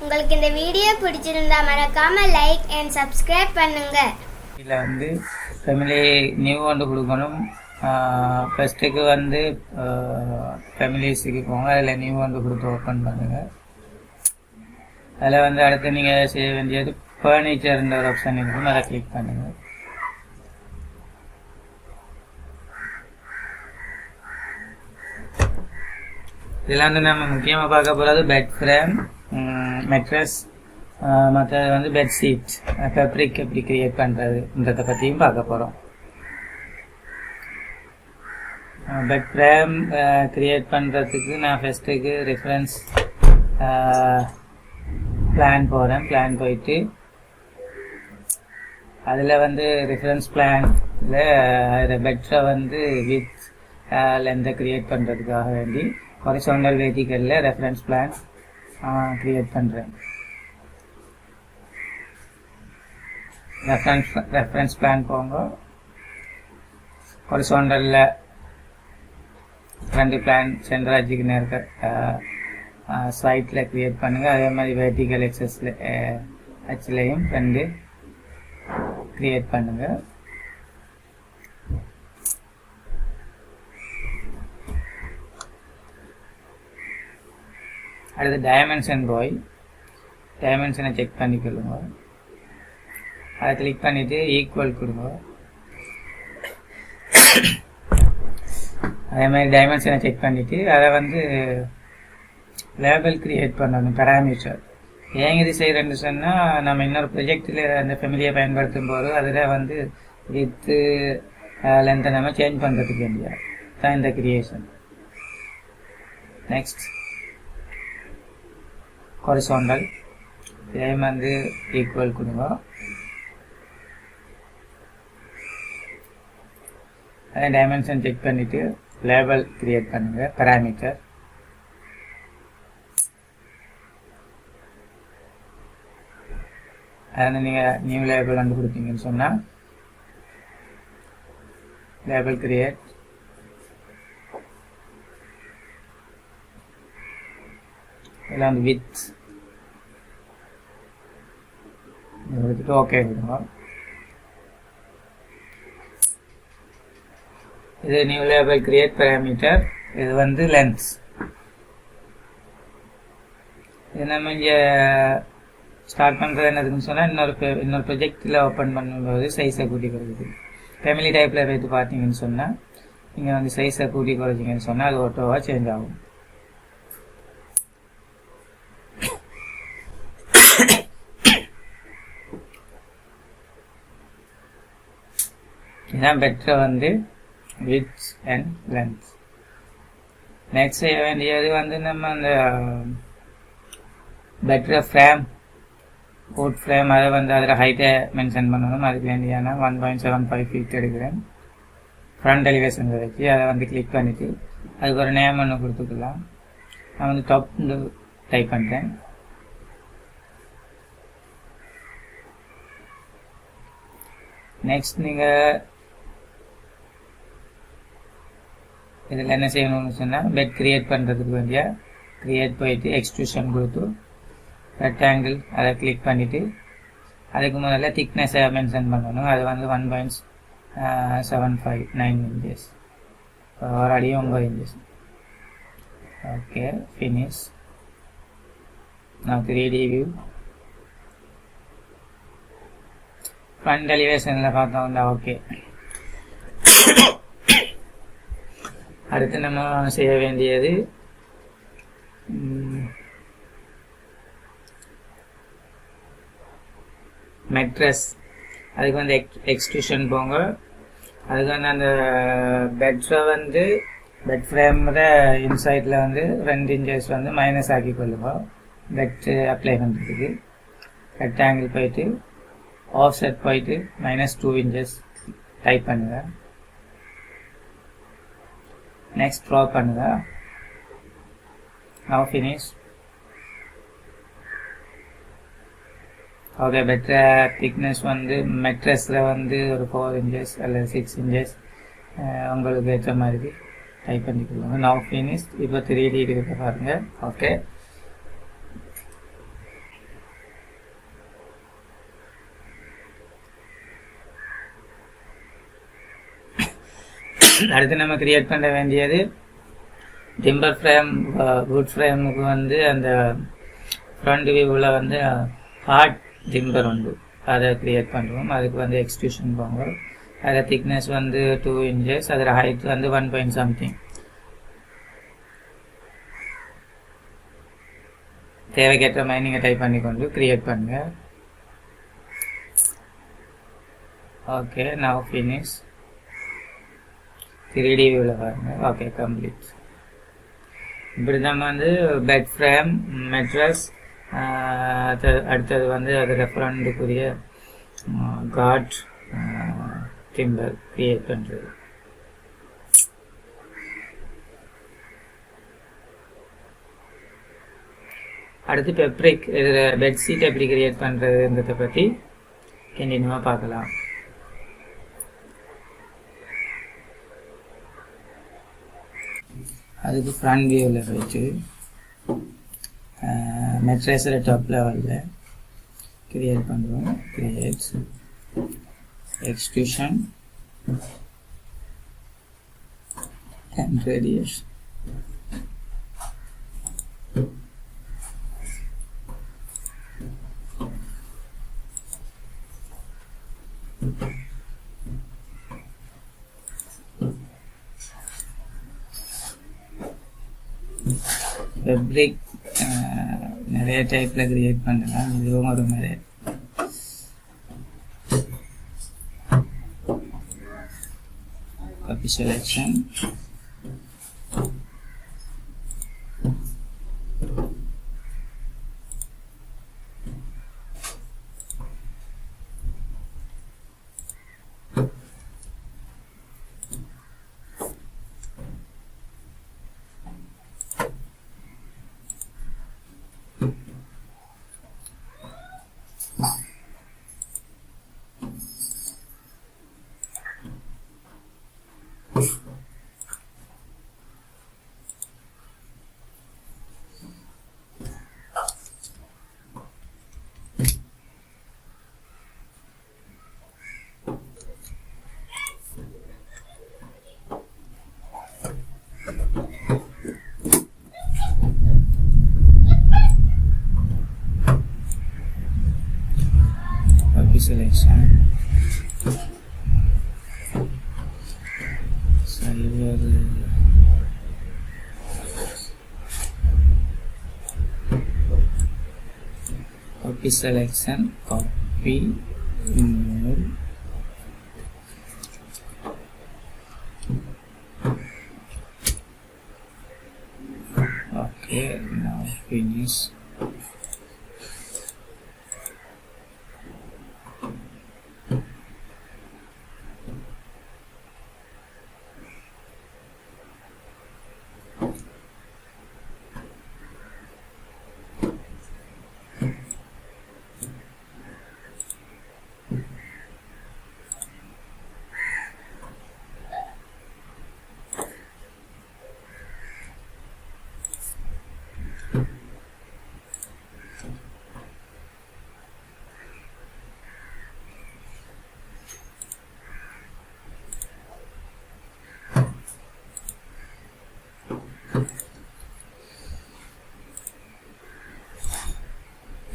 உங்களுக்கு இந்த வீடியோ பிடிச்சிருந்தா மறக்காம லைக் அண்ட் சப்ஸ்கிரைப் பண்ணுங்க. இதில் வந்து ஃபேமிலி நியூ ஒன்று கொடுக்கணும். ஃபஸ்ட்டுக்கு வந்து ஃபேமிலிஸுக்கு போங்க, அதில் நியூ ஒன்று கொடுத்து ஓப்பன் பண்ணுங்கள். அதில் வந்து அடுத்து நீங்கள் செய்ய வேண்டியது ஃபர்னிச்சர்ன்ற ஒரு ஆப்ஷன் இருக்கும், அதை கிளிக் பண்ணுங்கள். இதில் வந்து நம்ம முக்கியமாக பார்க்க போகிறது பெட் ஃப்ரேம், மெட்ரஸ், மற்றது வந்து பெட்ஷீட், ஃபேப்ரிக் எப்படி க்ரியேட் பண்ணுறதுன்றதை பற்றியும் பார்க்க போகிறோம். பெட் ஃப்ரேம் க்ரியேட் பண்ணுறதுக்கு நான் ஃபஸ்ட்டுக்கு ரெஃபரன்ஸ் பிளான் போகிறேன். பிளான் போயிட்டு அதில் வந்து ரெஃபரன்ஸ் பிளானில் பெட்டரை வந்து வித் லென்த்தை க்ரியேட் பண்ணுறதுக்காக வேண்டி ஹாரிசான்டல் வெர்டிகலில் ரெஃபரன்ஸ் பிளான் க்ரியேட் பண்ணுறேன். ரெஃபரன்ஸ் பிளான் போங்க, ஹாரிசான்டலில் 2 பிளான் சென்டர் அச்சுக்கு நேர்க்க சைட்டில் க்ரியேட் பண்ணுங்கள். அதே மாதிரி வெர்டிகல் எக்ஸஸில் அச்சுலையும் 2 க்ரியேட் பண்ணுங்கள். அடுத்து டைமென்ஷன் போய் டைமென்ஷனை செக் பண்ணிக்கொள்ளுங்க. அதை கிளிக் பண்ணிவிட்டு ஈக்குவல் கொடுங்க. அதே மாதிரி டைமென்ஷனை செக் பண்ணிவிட்டு அதை வந்து லேபிள் க்ரியேட் பண்ணணும், பேராமீட்டர். ஏன் இது செய்கிறேன்னு சொன்னால், நம்ம இன்னொரு ப்ரொஜெக்டில் அந்த ஃபேமிலியை பயன்படுத்தும் போது அதில் வந்து வித்து லென்த்தை நம்ம சேஞ்ச் பண்ணுறதுக்கு வேண்டிய தான் இந்த கிரியேஷன். நெக்ஸ்ட் ஹாரிசான்டல், சேம் வந்து ஈக்குவல் கொடுங்க. அதே டைமென்ஷன் செக் பண்ணிவிட்டு லேபிள் க்ரியேட் பண்ணுங்கள், பேராமீட்டர். அதை நீங்கள் நியூ லேபிள் வந்து கொடுத்தீங்கன்னு சொன்னால் லேபிள் கிரியேட், இதில் வந்து வித் கொடுத்துட்டு ஓகே கொடுங்க. இது நியூ லேபிள் கிரியேட் பேராமீட்டர். இது வந்து லென்ஸ். இது நம்ம இங்கே ஸ்டார்ட் பண்ணுறது என்னதுன்னு சொன்னால், இன்னொரு ப்ரொஜெக்டில் ஓப்பன் பண்ணும்போது சைஸை கூட்டி குறைக்குது. ஃபேமிலி டைப்பில் போய்ட்டு பார்த்தீங்கன்னு சொன்னால், நீங்கள் வந்து சைஸை கூட்டி குறைச்சிங்கன்னு சொன்னால் அது ஆட்டோவாக சேஞ்ச் ஆகும். இதுதான் பெட்டரை வந்து விட்த் அண்ட் லென்த். நெக்ஸ்ட் செய்ய வேண்டியது வந்து நம்ம அந்த பெட்டரை ஃப்ரேம், ஃபுட் ஃப்ரேம், அதை வந்து அதில் ஹைட்டை மென்ஷன் பண்ணணும். அதுக்கு வேண்டியான 1.75 feet எடுக்கிறேன். ஃப்ரண்ட் எலிவேஷன் வச்சு அதை வந்து கிளிக் பண்ணிவிட்டு அதுக்கு ஒரு நேம் ஒன்று கொடுத்துக்கலாம். நான் வந்து டாப் டைப் பண்ணுறேன். நெக்ஸ்ட் நீங்கள் இதில் என்ன செய்யணும்னு சொன்னால், பெட் க்ரியேட் பண்ணுறதுக்கு வேண்டிய க்ரியேட் போயிட்டு எக்ஸ்ட்ரூஷன் கொடுத்து ரெக்டாங்கிள் அதை கிளிக் பண்ணிவிட்டு அதுக்கு முதல்ல திக்னஸை மென்ஷன் பண்ணணும். அது வந்து 1.759 inches, ஒரு அடி 9 inches. Okay, finish. நான் 3D வியூ ஃப்ரண்ட் எலிவேஷனில் பார்த்தோம்னா ஓகே. அடுத்து நம்ம செய்ய வேண்டியது மெட்ரஸ். அதுக்கு வந்து எக்ஸ்ட்ரூஷன் போங்க. அதுக்கு வந்து அந்த பெட்ஸை வந்து பெட் ஃப்ரேமில் இன்சைடில் வந்து 2 inches வந்து மைனஸ் ஆக்கி கொள்ளுங்க. பெட் அப்ளை பண்ணுறதுக்கு ரெக்டாங்கிள் போயிட்டு ஆஃப் செட் போயிட்டு -2 inches டைப் பண்ணுங்க. நெக்ஸ்ட் ட்ரா பண்ணுங்க. Now finish. Okay, better thickness வந்து மெட்ரஸில் வந்து ஒரு 4 inches அல்லது 6 inches உங்களுக்கு ஏற்ற மாதிரி டைப் பண்ணிக்கொள்ளுங்க. Now finish. இப்போ 3D இருக்க பாருங்கள். ஓகே, அடுத்து நம்ம கிரியேட் பண்ண வேண்டியது டிம்பர் ஃப்ரேம். வுட் ஃப்ரேமுக்கு வந்து அந்த ஃப்ரண்ட் வியூவில் வந்து ஹார்ட் டிம்பர் உண்டு, அதை கிரியேட் பண்ணுவோம். அதுக்கு வந்து எக்ஸ்ட்ரூஷன் போங்க. அதில் திக்னஸ் வந்து 2 inches, அதில் ஹைட் வந்து 1 point something. தேவைக்கேற்ற மாதிரி நீங்கள் டைப் பண்ணி கொண்டு கிரியேட் பண்ணுங்க. Okay, now finish. 3D வியூவில் பாருங்க. Okay, complete. இப்படி நம்ம வந்து பெட் ஃப்ரேம், மெட்ரஸ், அடுத்தது வந்து அதில் ஃப்ரண்ட்டுக்குரிய காட் டிம்பர் கிரியேட் பண்ணுறது. அடுத்து பெப்ரிக், இதில் பெட்ஷீட் எப்படி கிரியேட் பண்ணுறதுன்றதை பற்றி கண்டினியூவாக பார்க்கலாம். அதுக்கு ஃப்ரண்ட் வியூவில் போயிட்டு மெட்ரஸில் டாப் லெவலில் கிரியேட் பண்ணுறோம். Create extrusion and radius. Fabric நிறைய டைப்பில் கிரியேட் பண்ணலாம். இதுவும் ஒரு மாதிரி copy selection, selection. So here copy selection, copy, move. Okay, now finish.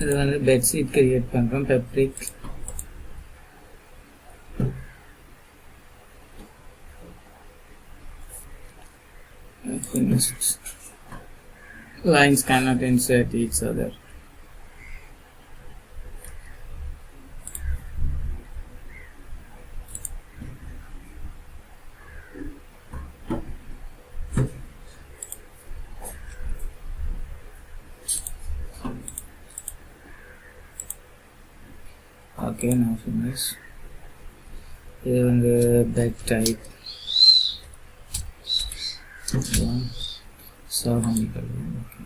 இது வந்து பெட்ஷீட் கிரியேட் பண்ணுறோம். பெப்ரிக் finished. Lines cannot insert each other. Okay, now finish. இது வந்து bed type 1 7 okay.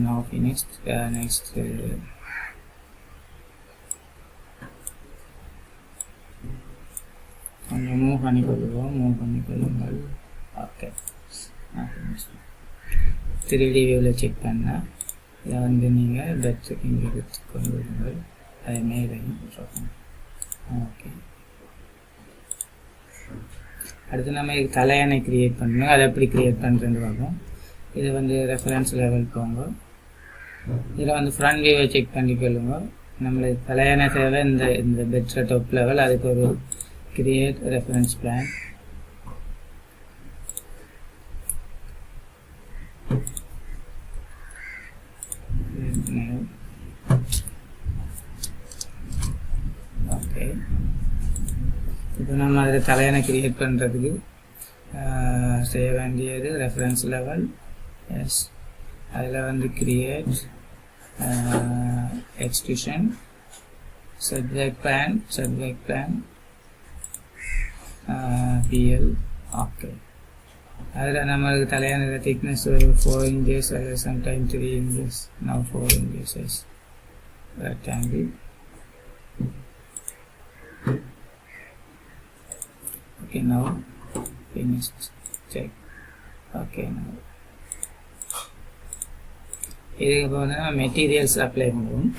Now finished. Next கொஞ்சம் மூவ் பண்ணிக்கொள்ளுங்கள். ஓகே, நான் finished. 3D வியூவில் check பண்ணால் இதை வந்து நீங்கள் பெட்ஷீட் இங்கே எடுத்து கொண்டு வருங்கள். அதை மேலே ஓகே. அடுத்து நம்ம தலையணை கிரியேட் பண்ணணும். அதை எப்படி கிரியேட் பண்ணுறதுன்னு பார்ப்போம். இது வந்து ரெஃபரன்ஸ் லெவல் போங்க. இதில் வந்து ஃப்ரண்ட் வியூவை செக் பண்ணிக்கொள்ளுங்க. நம்மளுக்கு தலையணை தேவை இந்த பெட்ஸை டாப் லெவல். அதுக்கு ஒரு கிரியேட் ரெஃபரன்ஸ் பிளான். ஓகே. இப்போ நம்ம அதில் தலையணை கிரியேட் பண்ணுறதுக்கு செய்ய வேண்டியது ரெஃபரன்ஸ் லெவல். எஸ், அதில் வந்து create extrusion subject plan PL. Okay. அதில் நம்மளுக்கு தலையான திக்னஸ் ஒரு 4 inches அல்லது sometime 3 inches. Now 4 inches is rectangle. Okay, now finished. Check. Okay, now இதுக்கு போனால் மெட்டீரியல்ஸ் அப்ளை பண்ணுவோம்.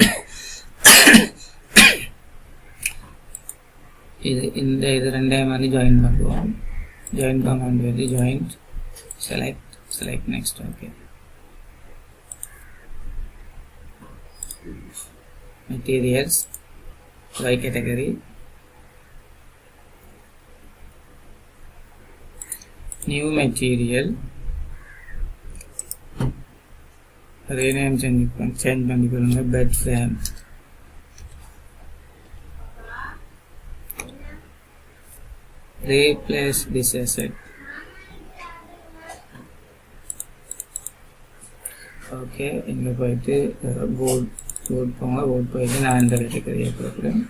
இது ரெண்டையும் வந்து ஜாயின் பண்ணுவோம். ஜாயின் பண்ண வேண்டியது joint select next. Okay, materials y category, new material, rename change பண்ணிக்கொள்ளுங்க. bed frame, replace this asset. Okay. இங்கே போயிட்டு போர்ட் போங்க. போர்ட் போயிட்டு நான் இந்த கேட்டகரியை கொடுக்குறேன்.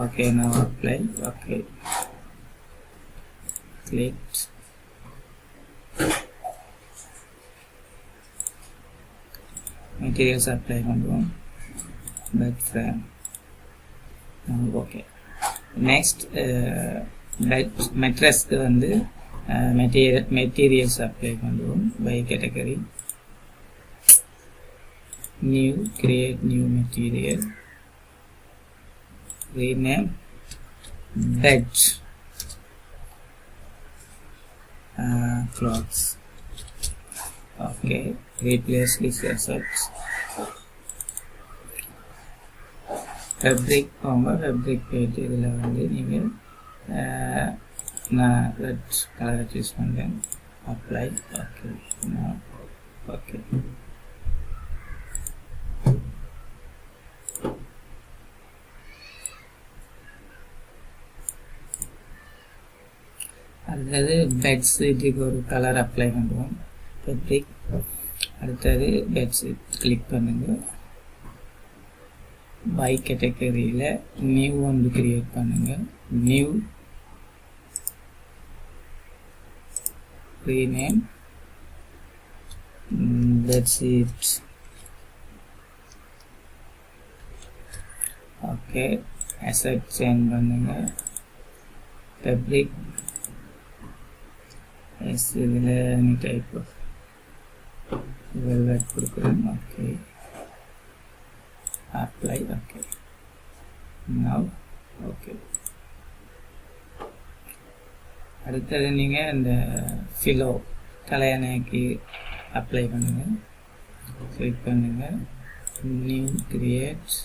ஓகே, நான் apply. Okay, click. Materials apply பண்ணுவோம். Bed frame. ஓகே. நெக்ஸ்ட் மெட்ரஸ்க்கு வந்து மெட்டீரியல்ஸ் அப்ளை பண்ணுவோம். By category, new, create new material, rename bed, clothes. Okay, replace these assets. fabric fabric page இதில் வந்து நீங்கள் நான் ரெட் கலர் சூஸ் பண்ணுறேன். அப்ளை. Okay, okay. அடுத்தது பெட்ஷீட்டுக்கு ஒரு கலர் அப்ளை பண்ணுவோம். ஃபேப்ரிக். அடுத்தது பெட்ஷீட் கிளிக் பண்ணுங்க. பை கேட்டகரியில் நியூ ஒன்று கிரியேட் பண்ணுங்க. New, rename bedsheet. Okay. Asset change பண்ணுங்க. ஃபேப்ரிக். எஸ், இதில் எனி டைப் ஆஃப் வெல்வெட் கொடுக்குறேன். Okay, apply. Okay, now okay. அடுத்தது நீங்கள் இந்த ஃபிலோ தலையணைக்கு அப்ளை பண்ணுங்கள். கிளிக் பண்ணுங்கள். New, create,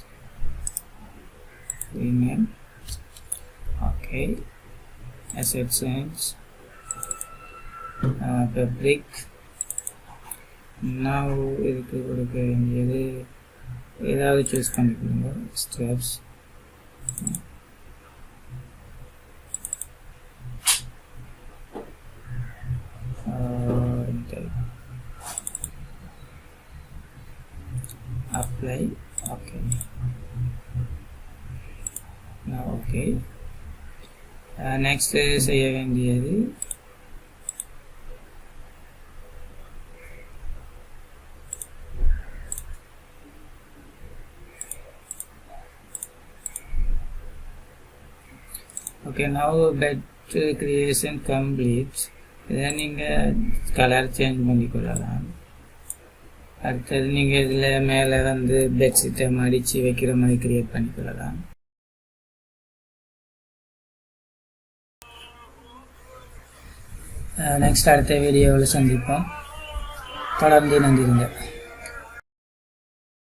rename. Okay, asset change, fabric. now இதுக்கு கொடுக்க வேண்டியது ஏதாவது சூஸ் பண்ணிக்கோங்க. Steps. Apply. Okay, okay. Next செய்ய வேண்டியது okay. Now bed creation complete. இதை நீங்கள் கலர் சேஞ்ச் பண்ணிக்கொள்ளலாம். அடுத்தது நீங்கள் இதில் மேலே வந்து பெட்ஷீட்டை மடித்து வைக்கிற மாதிரி கிரியேட் பண்ணிக்கொள்ளலாம். நெக்ஸ்ட் அடுத்த வீடியோவில் சந்திப்போம். தொடர்ந்து நன்றிங்க.